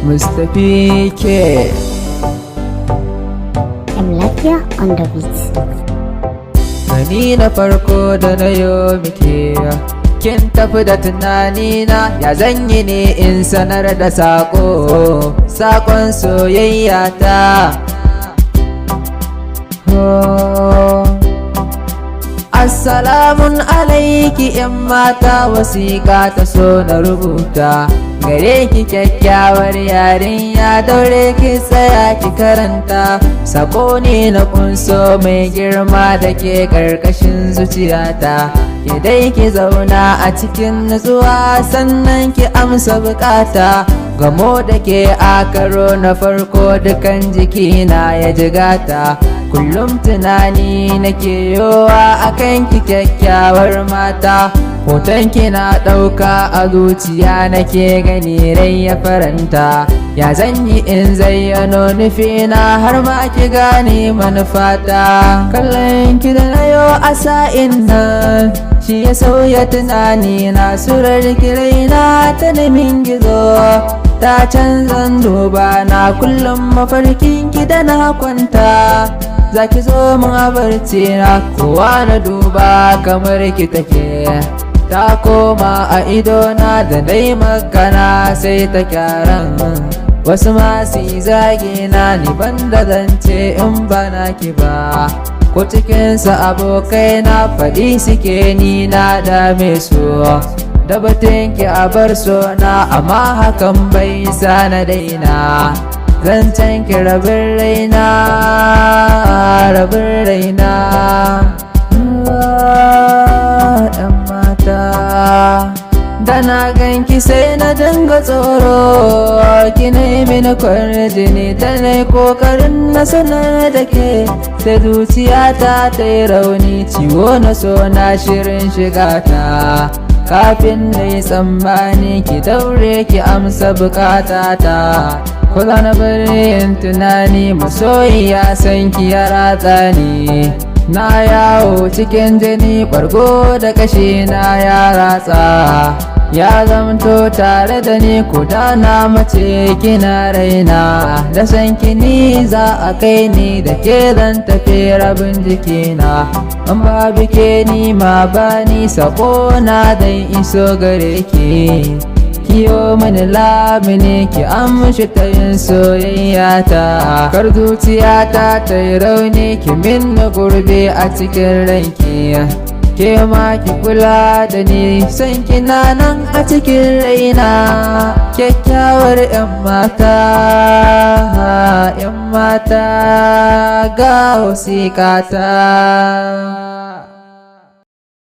Mustafi ke I'm Lafiya on the beat. Gani na farko da na yo miki, kin tafi da tunanina, ya zanyi ne in sanar da sakon soyayya ta. Assalamun alaiki yan mata, wasiƙa ta so na rubuta gare ki kyakkyawar yarinya, daure ki tsaya ki karanta. Sako ne na kunso mai girma da ke ƙarƙashin zuciyata, ki dai ki zauna a cikin nutsuwa sannan ki amsa bukata. Gamo da ke a karo na farko dukan jikina ya jigata, kullum tunani nake yowa akan ki kyakkyawar mata. Hoton ki na ɗauka a zuciya nake gani rai ya faranta, ya zanyi in zayyano nufina har ma ki gane manufata. Kallon ki da na yo a sa'in nan shi ya sauya tunani na, surar ki raina ta nemin gizo ta canzan duba na, kullum mafarkin ki da na kwanta zaki zo mun a barci na. Kowa na duba kamar ki take, ta koma a idona da dai magana sai ta kyaran. Wasu masu zagi na ni banda zance in ba na ki ba, ko cikinsa abokai na faɗi suke ni na dame su da batun ki a bar so na, amma hakan bai sa na daina zancen ki rabin raina, rabin raina. Ɗan mata da na ganki sai na dinga tsoro, ki nemi na kwarjini ta na kokarin na sanar da ke, sai zuciyata ta yi rauni, ciwo na so na shirin shiga ta. Kafin na yi tsammani ki daure ki amsa bukatata, ko za na bari yin tunani masoyiya san ki ya ratsa ni. Na yawo cikin jini ɓargo da kashi na ya ratsa, ya zamto tare da ni kuda na mace kina raina. Da san kini za a kai ni da ke zan tafi rabin jikina, an ba bike ni ma bani sako na dan iso gare ki. Kiyo mini lamini ki amshi ta yin soyayya ta, kar zuciyata ta yi rauni ki min gurbe a cikin ranki. Ke ma ki kula da ni san kina nan a cikin raina, kyakkyawar 'yan mata, 'yan mata ga wasiƙata.